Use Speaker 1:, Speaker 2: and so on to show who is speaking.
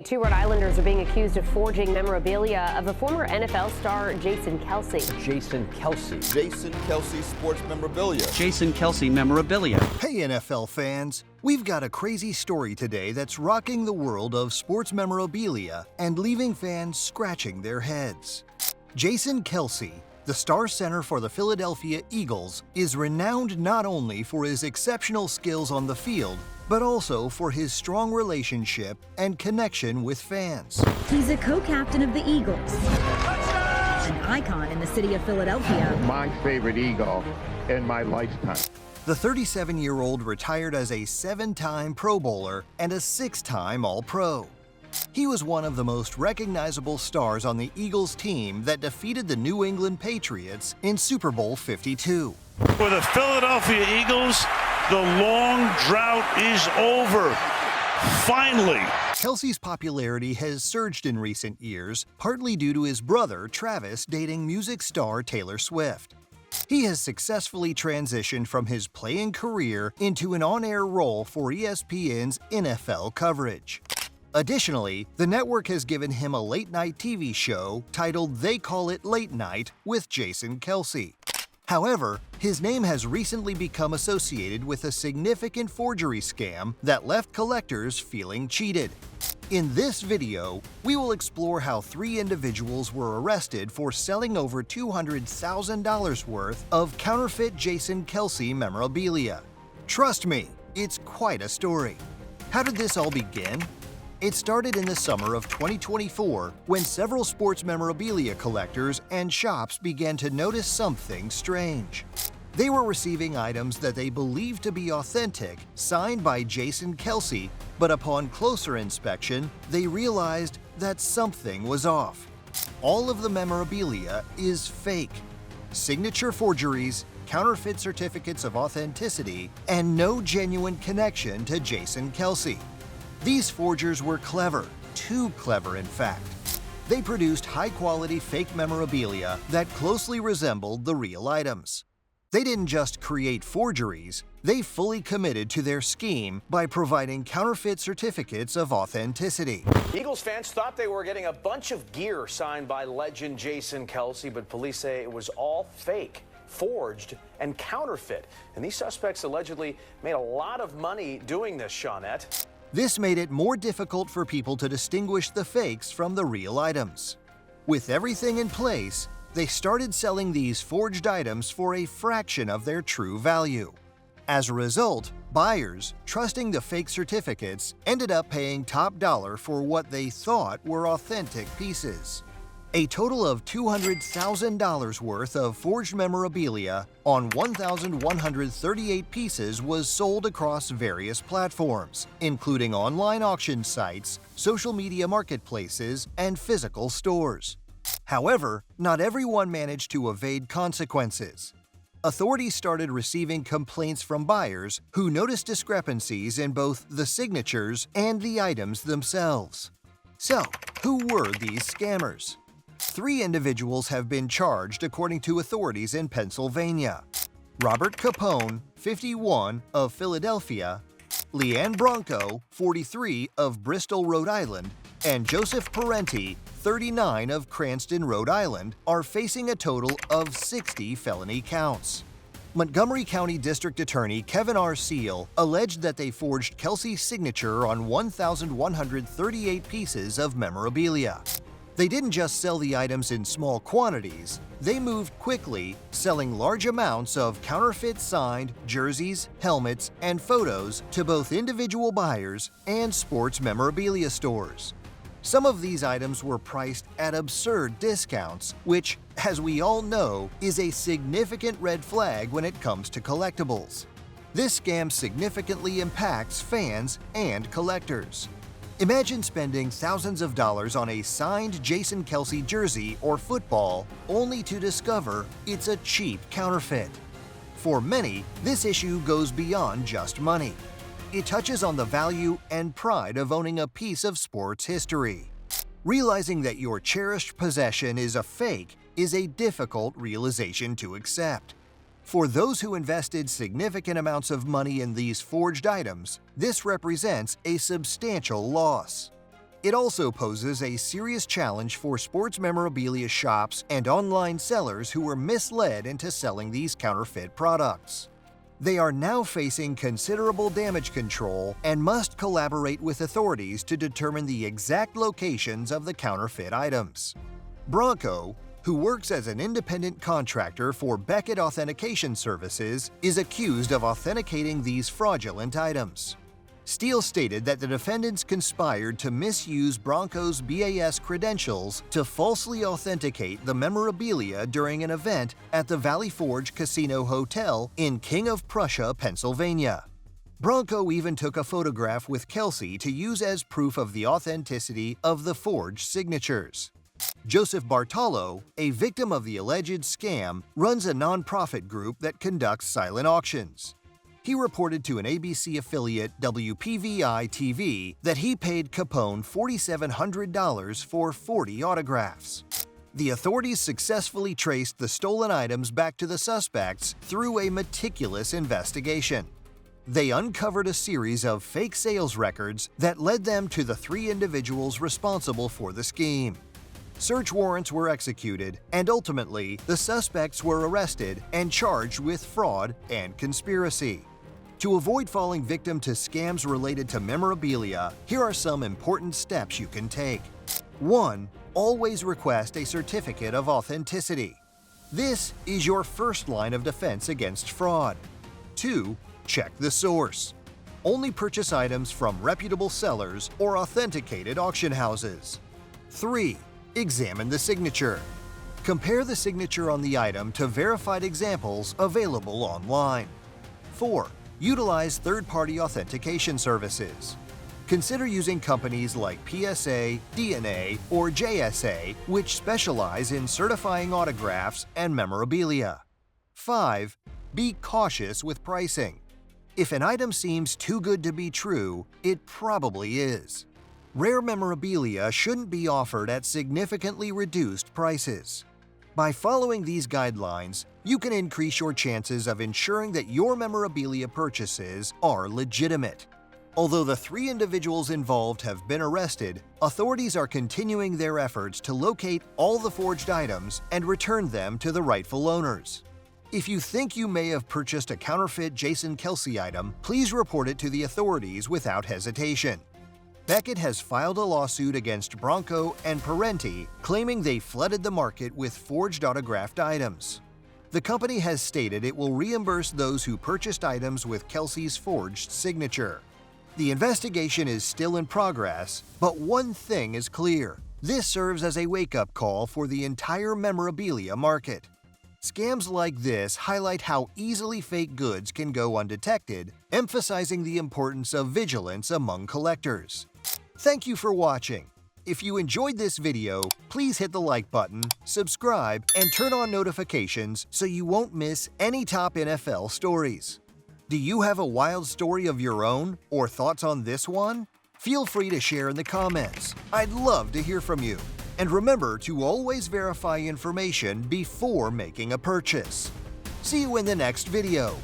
Speaker 1: Two Rhode Islanders are being accused of forging memorabilia of a former NFL star, Jason Kelce.
Speaker 2: Jason Kelce.
Speaker 3: Jason Kelce Sports Memorabilia.
Speaker 2: Jason Kelce Memorabilia.
Speaker 4: Hey NFL fans, we've got a crazy story today that's rocking the world of sports memorabilia and leaving fans scratching their heads. Jason Kelce, the star center for the Philadelphia Eagles, is renowned not only for his exceptional skills on the field, but also for his strong relationship and connection with fans.
Speaker 5: He's a co-captain of the Eagles, an icon in the city of Philadelphia.
Speaker 6: My favorite Eagle in my lifetime.
Speaker 4: The 37-year-old retired as a 7-time Pro Bowler and a 6-time All-Pro. He was one of the most recognizable stars on the Eagles team that defeated the New England Patriots in Super Bowl 52.
Speaker 7: For the Philadelphia Eagles, the long drought is over. Finally.
Speaker 4: Kelce's popularity has surged in recent years, partly due to his brother, Travis, dating music star Taylor Swift. He has successfully transitioned from his playing career into an on-air role for ESPN's NFL coverage. Additionally, the network has given him a late-night TV show titled They Call It Late Night with Jason Kelce. However, his name has recently become associated with a significant forgery scam that left collectors feeling cheated. In this video, we will explore how 3 individuals were arrested for selling over $200,000 worth of counterfeit Jason Kelce memorabilia. Trust me, it's quite a story. How did this all begin? It started in the summer of 2024 when several sports memorabilia collectors and shops began to notice something strange. They were receiving items that they believed to be authentic, signed by Jason Kelce, but upon closer inspection, they realized that something was off. All of the memorabilia is fake. Signature forgeries, counterfeit certificates of authenticity, and no genuine connection to Jason Kelce. These forgers were clever, too clever in fact. They produced high-quality fake memorabilia that closely resembled the real items. They didn't just create forgeries, they fully committed to their scheme by providing counterfeit certificates of authenticity.
Speaker 8: Eagles fans thought they were getting a bunch of gear signed by legend Jason Kelce, but police say it was all fake, forged, and counterfeit. And these suspects allegedly made a lot of money doing this, Shawnette.
Speaker 4: This made it more difficult for people to distinguish the fakes from the real items. With everything in place, they started selling these forged items for a fraction of their true value. As a result, buyers, trusting the fake certificates, ended up paying top dollar for what they thought were authentic pieces. A total of $200,000 worth of forged memorabilia on 1,138 pieces was sold across various platforms, including online auction sites, social media marketplaces, and physical stores. However, not everyone managed to evade consequences. Authorities started receiving complaints from buyers who noticed discrepancies in both the signatures and the items themselves. So, who were these scammers? 3 individuals have been charged according to authorities in Pennsylvania. Robert Capone, 51, of Philadelphia, Leanne Bronco, 43, of Bristol, Rhode Island, and Joseph Parenti, 39, of Cranston, Rhode Island, are facing a total of 60 felony counts. Montgomery County District Attorney Kevin R. Seal alleged that they forged Kelce's signature on 1,138 pieces of memorabilia. They didn't just sell the items in small quantities, they moved quickly, selling large amounts of counterfeit signed jerseys, helmets, and photos to both individual buyers and sports memorabilia stores. Some of these items were priced at absurd discounts, which, as we all know, is a significant red flag when it comes to collectibles. This scam significantly impacts fans and collectors. Imagine spending thousands of dollars on a signed Jason Kelce jersey or football, only to discover it's a cheap counterfeit. For many, this issue goes beyond just money. It touches on the value and pride of owning a piece of sports history. Realizing that your cherished possession is a fake is a difficult realization to accept. For those who invested significant amounts of money in these forged items, this represents a substantial loss. It also poses a serious challenge for sports memorabilia shops and online sellers who were misled into selling these counterfeit products. They are now facing considerable damage control and must collaborate with authorities to determine the exact locations of the counterfeit items. Bronco, who works as an independent contractor for Beckett Authentication Services, is accused of authenticating these fraudulent items. Steele stated that the defendants conspired to misuse Bronco's BAS credentials to falsely authenticate the memorabilia during an event at the Valley Forge Casino Hotel in King of Prussia, Pennsylvania. Bronco even took a photograph with Kelce to use as proof of the authenticity of the forged signatures. Joseph Bartolo, a victim of the alleged scam, runs a nonprofit group that conducts silent auctions. He reported to an ABC affiliate WPVI-TV that he paid Capone $4,700 for 40 autographs. The authorities successfully traced the stolen items back to the suspects through a meticulous investigation. They uncovered a series of fake sales records that led them to the 3 individuals responsible for the scheme. Search warrants were executed, and ultimately, the suspects were arrested and charged with fraud and conspiracy. To avoid falling victim to scams related to memorabilia, here are some important steps you can take. 1. Always request a certificate of authenticity. This is your first line of defense against fraud. 2. Check the source. Only purchase items from reputable sellers or authenticated auction houses. 3. Examine the signature. Compare the signature on the item to verified examples available online. 4. Utilize third-party authentication services. Consider using companies like PSA, DNA, or JSA, which specialize in certifying autographs and memorabilia. 5. Be cautious with pricing. If an item seems too good to be true, it probably is. Rare memorabilia shouldn't be offered at significantly reduced prices. By following these guidelines, you can increase your chances of ensuring that your memorabilia purchases are legitimate. Although the 3 individuals involved have been arrested, authorities are continuing their efforts to locate all the forged items and return them to the rightful owners. If you think you may have purchased a counterfeit Jason Kelce item, please report it to the authorities without hesitation. Beckett has filed a lawsuit against Bronco and Parenti, claiming they flooded the market with forged autographed items. The company has stated it will reimburse those who purchased items with Kelce's forged signature. The investigation is still in progress, but one thing is clear. This serves as a wake-up call for the entire memorabilia market. Scams like this highlight how easily fake goods can go undetected, emphasizing the importance of vigilance among collectors. Thank you for watching. If you enjoyed this video, please hit the like button, subscribe, and turn on notifications so you won't miss any top NFL stories. Do you have a wild story of your own or thoughts on this one? Feel free to share in the comments. I'd love to hear from you. And remember to always verify information before making a purchase. See you in the next video.